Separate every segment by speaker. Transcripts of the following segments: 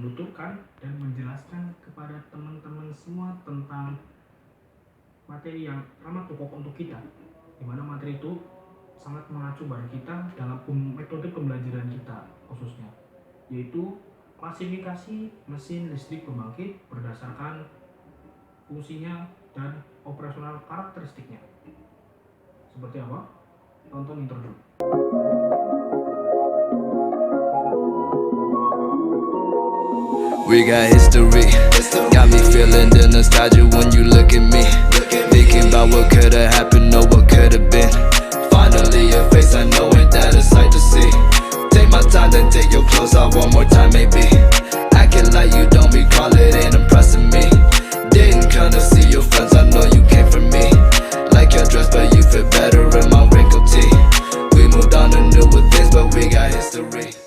Speaker 1: menuturkan dan menjelaskan kepada teman-teman semua tentang materi yang amat pokok untuk kita, di mana materi itu sangat mengacu pada kita dalam metode pembelajaran kita khususnya, yaitu klasifikasi mesin listrik pembangkit berdasarkan fungsinya dan operasional karakteristiknya. Seperti apa? Tonton intro dulu.
Speaker 2: We got history, got me feeling the nostalgia when you look at me. Thinking about what could've happened or what could've been. Finally a face I know, ain't that a sight to see. Take my time, then take your clothes off one more time maybe. Acting like you don't recall it, ain't impressing me. Didn't come to see your friends, I know you came for me. Like your dress but you fit better in my wrinkled tee. We moved on to newer things but we got history.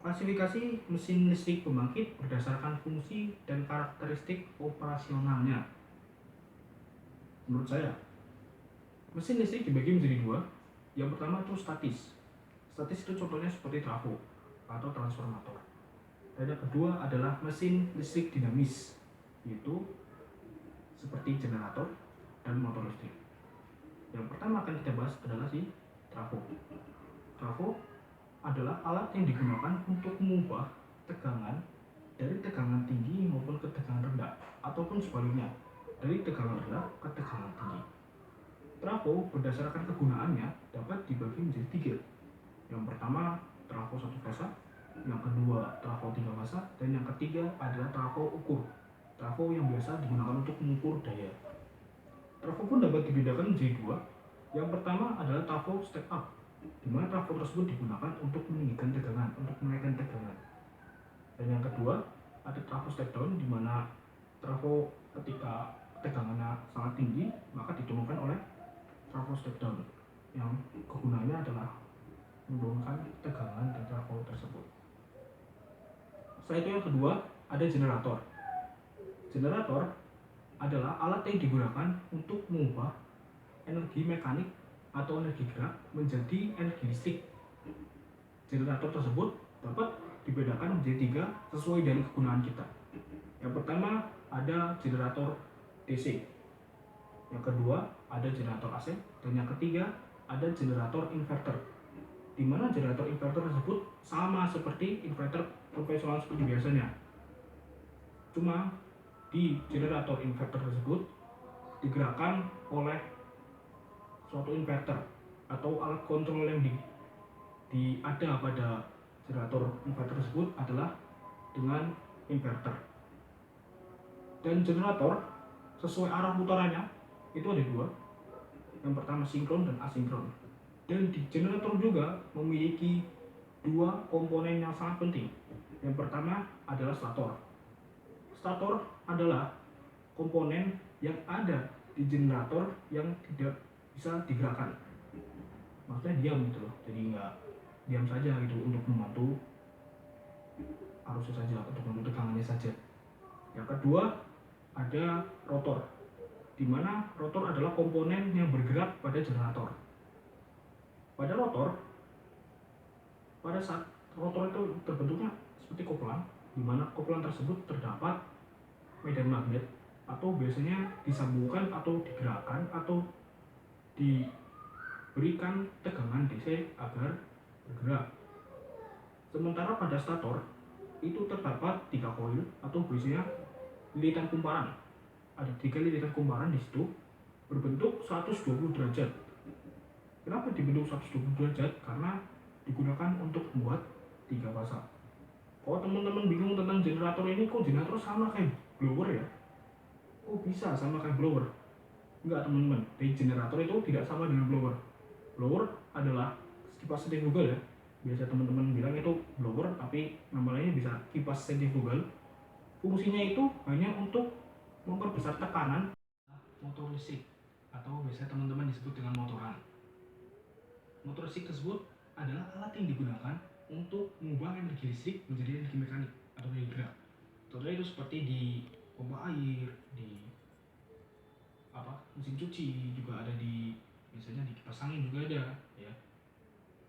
Speaker 1: Klasifikasi mesin listrik pembangkit berdasarkan fungsi dan karakteristik operasionalnya. Menurut saya, mesin listrik dibagi menjadi dua. Yang pertama itu statis. Statis itu contohnya seperti trafo atau transformator. Dan yang kedua adalah mesin listrik dinamis, yaitu seperti generator dan motor listrik. Yang pertama akan kita bahas adalah si trafo. Trafo adalah alat yang digunakan untuk mengubah tegangan dari tegangan tinggi maupun ke tegangan rendah, ataupun sebaliknya dari tegangan rendah ke tegangan tinggi. Trafo berdasarkan kegunaannya dapat dibagi menjadi tiga. Yang pertama trafo satu fasa, yang kedua trafo tiga fasa, dan yang ketiga adalah trafo ukur. Trafo yang biasa digunakan untuk mengukur daya. Trafo pun dapat dibedakan menjadi dua. Yang pertama adalah trafo step up, di mana trafo tersebut digunakan untuk meninggikan tegangan, untuk menaikkan tegangan. Dan yang kedua ada trafo step down, di mana trafo ketika tegangannya sangat tinggi maka diturunkan oleh trafo step down, yang kegunaannya adalah menurunkan tegangan dari trafo tersebut. Setelah itu yang kedua ada generator. Generator adalah alat yang digunakan untuk mengubah energi mekanik atau energi gerak menjadi energi listrik. Generator tersebut dapat dibedakan menjadi tiga sesuai dari kegunaan kita. Yang pertama ada generator DC, yang kedua ada generator AC, dan yang ketiga ada generator inverter, di mana generator inverter tersebut sama seperti inverter konvensional seperti biasanya. Cuma di generator inverter tersebut digerakkan oleh suatu inverter atau alat kontrol yang ada pada generator inverter tersebut adalah dengan inverter. Dan generator sesuai arah putarannya itu ada dua. Yang pertama sinkron dan asinkron. Dan di generator juga memiliki dua komponen yang sangat penting. Yang pertama adalah stator. Stator adalah komponen yang ada di generator yang tidak bisa digerakkan, maksudnya diam gitu loh, jadi nggak diam saja gitu untuk membantu arusnya saja, untuk membantu tegangannya saja. Yang kedua ada rotor, di mana rotor adalah komponen yang bergerak pada generator. Pada saat rotor itu terbentuknya seperti koplang, di mana koplang tersebut terdapat medan magnet, atau biasanya disambungkan atau digerakkan atau diberikan tegangan DC agar bergerak. Sementara pada stator itu terdapat tiga koil atau biasanya lilitan kumparan. Ada tiga lilitan kumparan di situ berbentuk 120 derajat. Kenapa dibentuk 120 derajat? Karena digunakan untuk membuat tiga fasa. Kalau teman-teman bingung tentang generator ini, kok generator sama kayak blower ya? Kok bisa sama kayak blower? Enggak teman-teman, di generator itu tidak sama dengan blower. Blower adalah kipas sentrifugal ya. Biasa teman-teman bilang itu blower, tapi nama lainnya bisa kipas sentrifugal. Fungsinya itu hanya untuk memperbesar tekanan motor listrik, atau biasa teman-teman disebut dengan motoran. Motor listrik tersebut adalah alat yang digunakan untuk mengubah energi listrik menjadi energi mekanik atau energi gerak. Contohnya itu seperti di pompa air, di mesin cuci, juga ada di biasanya di kipas angin juga ada ya.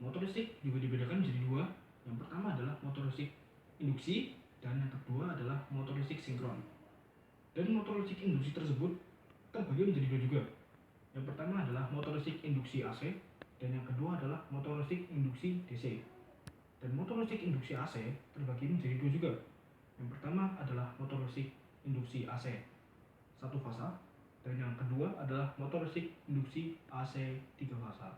Speaker 1: Motor listrik juga dibedakan menjadi dua. Yang pertama adalah motor listrik induksi, dan yang kedua adalah motor listrik sinkron. Dan motor listrik induksi tersebut terbagi menjadi dua juga. Yang pertama adalah motor listrik induksi AC, dan yang kedua adalah motor listrik induksi DC. Dan motor listrik induksi AC terbagi menjadi dua juga. Yang pertama adalah motor listrik induksi AC 1 fasa, dan yang kedua adalah motor listrik induksi AC 3 fasa.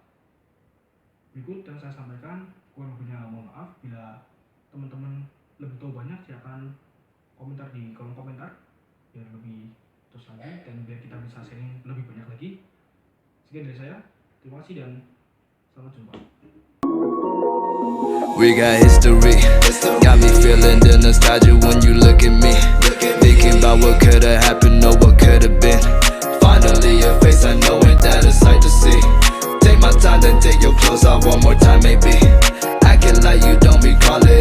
Speaker 1: Berikut yang saya sampaikan, kurang lebihnya mohon maaf. Bila teman-teman lebih tahu banyak, silakan komentar di kolom komentar biar lebih terus lagi dan biar kita bisa sharing lebih banyak lagi. Sekian dari saya, terima kasih dan selamat jumpa.
Speaker 2: We got history, got me feeling the nostalgia when you look at me. Thinking about what could've happened or what could've been. Finally a face I know, ain't that a sight to see. Take my time, then take your clothes off one more time maybe. Acting like you don't recall it.